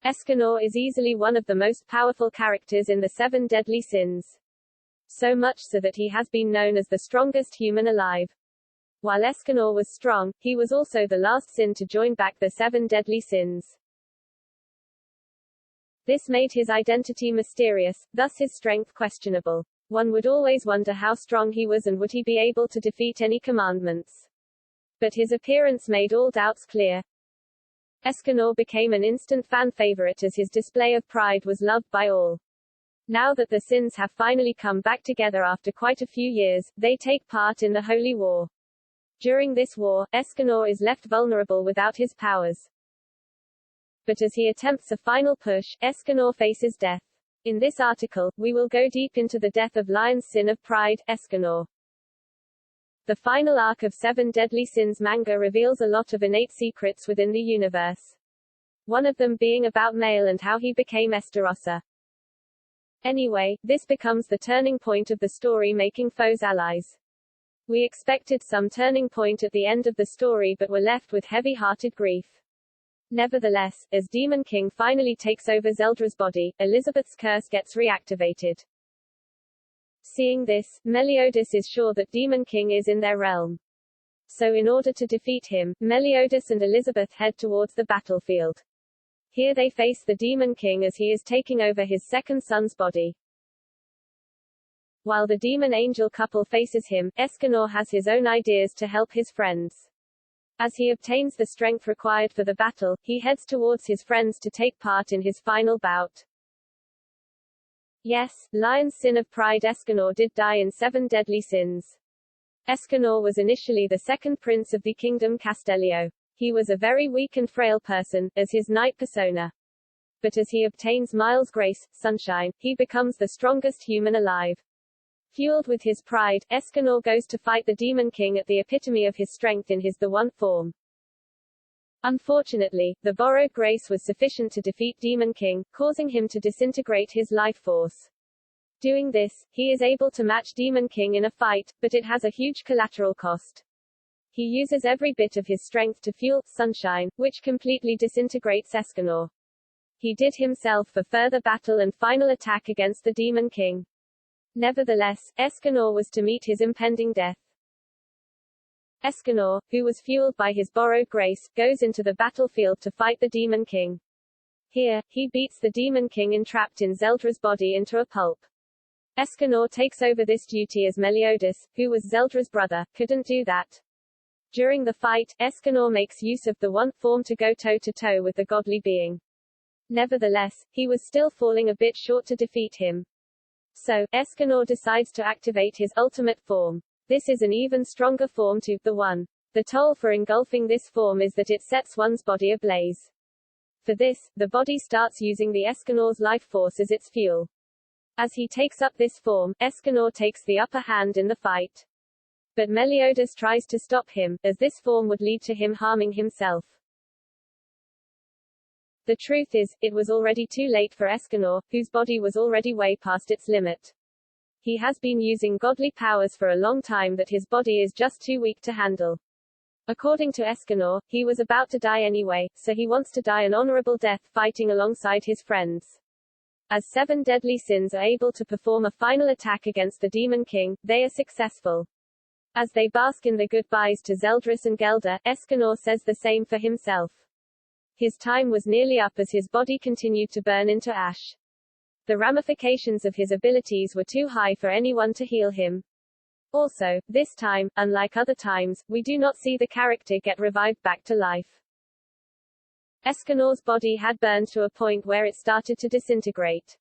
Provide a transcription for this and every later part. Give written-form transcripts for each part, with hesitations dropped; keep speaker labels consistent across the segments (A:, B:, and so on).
A: Escanor is easily one of the most powerful characters in the seven deadly sins. So much so that he has been known as the strongest human alive. While Escanor was strong, he was also the last sin to join back the seven deadly sins. This made his identity mysterious, thus his strength questionable. One would always wonder how strong he was and would he be able to defeat any commandments. But his appearance made all doubts clear. Escanor became an instant fan favorite as his display of pride was loved by all. Now that the sins have finally come back together after quite a few years, they take part in the Holy War. During this war, Escanor is left vulnerable without his powers. But as he attempts a final push, Escanor faces death. In this article, we will go deep into the death of Lion's sin of pride, Escanor. The final arc of Seven Deadly Sins manga reveals a lot of innate secrets within the universe. One of them being about Mail and how he became Estarossa. Anyway, this becomes the turning point of the story, making foes allies. We expected some turning point at the end of the story but were left with heavy-hearted grief. Nevertheless, as Demon King finally takes over Zeldra's body, Elizabeth's curse gets reactivated. Seeing this, Meliodas is sure that Demon King is in their realm. So in order to defeat him, Meliodas and Elizabeth head towards the battlefield. Here they face the Demon King as he is taking over his second son's body. While the demon angel couple faces him, Escanor has his own ideas to help his friends. As he obtains the strength required for the battle, he heads towards his friends to take part in his final bout. Yes, Lion's sin of pride Escanor did die in Seven Deadly Sins. Escanor was initially the second prince of the kingdom Castellio. He was a very weak and frail person, as his knight persona. But as he obtains Miles' grace, sunshine, he becomes the strongest human alive. Fueled with his pride, Escanor goes to fight the Demon King at the epitome of his strength in his The One form. Unfortunately, the borrowed grace was sufficient to defeat Demon King, causing him to disintegrate his life force. Doing this, he is able to match Demon King in a fight, but it has a huge collateral cost. He uses every bit of his strength to fuel sunshine, which completely disintegrates Escanor. He did himself for further battle and final attack against the Demon King. Nevertheless, Escanor was to meet his impending death. Escanor, who was fueled by his borrowed grace, goes into the battlefield to fight the Demon King. Here, he beats the Demon King entrapped in Zeldra's body into a pulp. Escanor takes over this duty as Meliodas, who was Zeldra's brother, couldn't do that. During the fight, Escanor makes use of the One form to go toe-to-toe with the godly being. Nevertheless, he was still falling a bit short to defeat him. So, Escanor decides to activate his ultimate form. This is an even stronger form to the One. The toll for engulfing this form is that it sets one's body ablaze. For this, the body starts using the Escanor's life force as its fuel. As he takes up this form, Escanor takes the upper hand in the fight. But Meliodas tries to stop him, as this form would lead to him harming himself. The truth is, it was already too late for Escanor, whose body was already way past its limit. He has been using godly powers for a long time that his body is just too weak to handle. According to Escanor, he was about to die anyway, so he wants to die an honorable death fighting alongside his friends. As Seven Deadly Sins are able to perform a final attack against the Demon King, they are successful. As they bask in the goodbyes to Zeldris and Gelda, Escanor says the same for himself. His time was nearly up as his body continued to burn into ash. The ramifications of his abilities were too high for anyone to heal him. Also, this time, unlike other times, we do not see the character get revived back to life. Escanor's body had burned to a point where it started to disintegrate.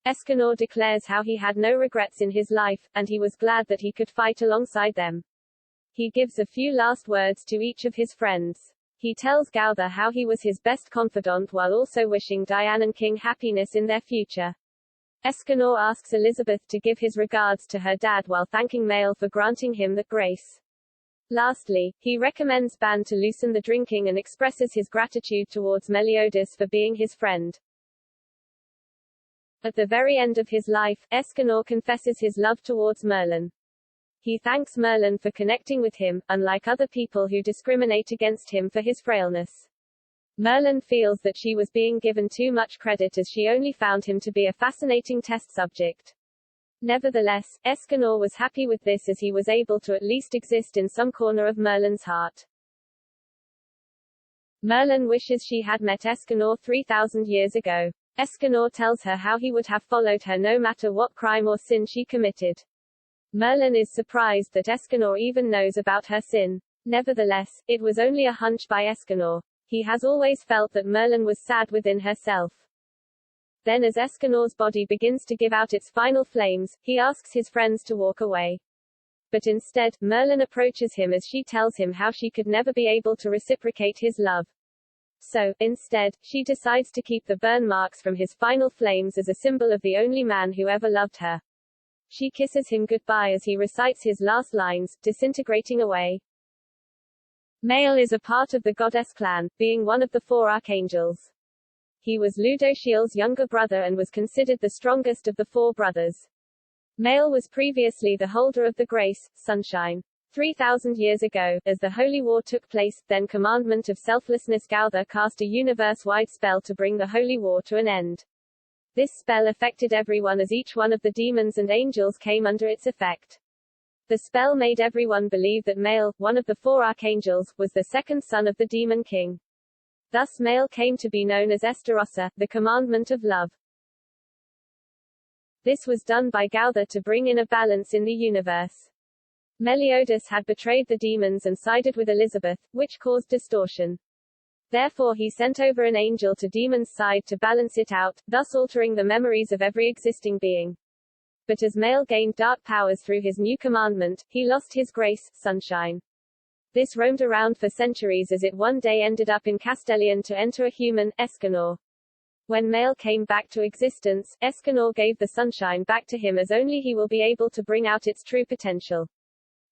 A: Escanor declares how he had no regrets in his life, and he was glad that he could fight alongside them. He gives a few last words to each of his friends. He tells Gauther how he was his best confidant while also wishing Diane and King happiness in their future. Escanor asks Elizabeth to give his regards to her dad while thanking Mael for granting him that grace. Lastly, he recommends Ban to loosen the drinking and expresses his gratitude towards Meliodas for being his friend. At the very end of his life, Escanor confesses his love towards Merlin. He thanks Merlin for connecting with him, unlike other people who discriminate against him for his frailness. Merlin feels that she was being given too much credit as she only found him to be a fascinating test subject. Nevertheless, Escanor was happy with this as he was able to at least exist in some corner of Merlin's heart. Merlin wishes she had met Escanor 3,000 years ago. Escanor tells her how he would have followed her no matter what crime or sin she committed. Merlin is surprised that Escanor even knows about her sin. Nevertheless, it was only a hunch by Escanor. He has always felt that Merlin was sad within herself. Then as Escanor's body begins to give out its final flames, he asks his friends to walk away. But instead, Merlin approaches him as she tells him how she could never be able to reciprocate his love. So, instead, she decides to keep the burn marks from his final flames as a symbol of the only man who ever loved her. She kisses him goodbye as he recites his last lines, disintegrating away. Mael is a part of the goddess clan, being one of the 4 archangels. He was Ludociel's younger brother and was considered the strongest of the 4 brothers. Mael was previously the holder of the grace, sunshine. 3,000 years ago, as the Holy War took place, then Commandment of Selflessness Gauther cast a universe-wide spell to bring the Holy War to an end. This spell affected everyone as each one of the demons and angels came under its effect. The spell made everyone believe that Mael, one of the 4 archangels, was the second son of the demon king. Thus Mael came to be known as Estarossa, the commandment of love. This was done by Gauther to bring in a balance in the universe. Meliodas had betrayed the demons and sided with Elizabeth, which caused distortion. Therefore he sent over an angel to demons' side to balance it out, thus altering the memories of every existing being. But as Mael gained dark powers through his new commandment, he lost his grace, sunshine. This roamed around for centuries as it one day ended up in Castelian to enter a human, Escanor. When Mael came back to existence, Escanor gave the sunshine back to him as only he will be able to bring out its true potential.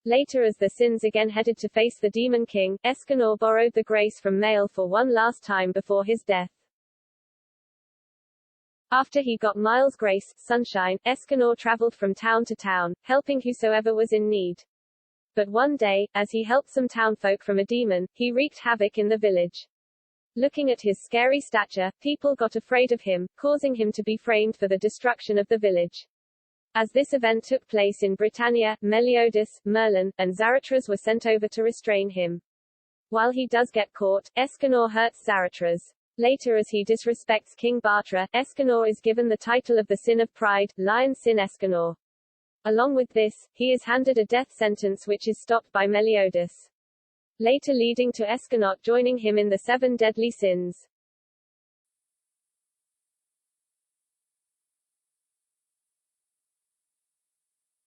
A: Later as the Sins again headed to face the Demon King, Escanor borrowed the grace from Mael for one last time before his death. After he got Mael's grace, sunshine, Escanor traveled from town to town, helping whosoever was in need. But one day, as he helped some townfolk from a demon, he wreaked havoc in the village. Looking at his scary stature, people got afraid of him, causing him to be framed for the destruction of the village. As this event took place in Britannia, Meliodas, Merlin, and Zarathustra were sent over to restrain him. While he does get caught, Escanor hurts Zarathustra. Later as he disrespects King Bartra, Escanor is given the title of the Sin of Pride, Lion Sin Escanor. Along with this, he is handed a death sentence which is stopped by Meliodas. Later leading to Escanor joining him in the 7 deadly sins.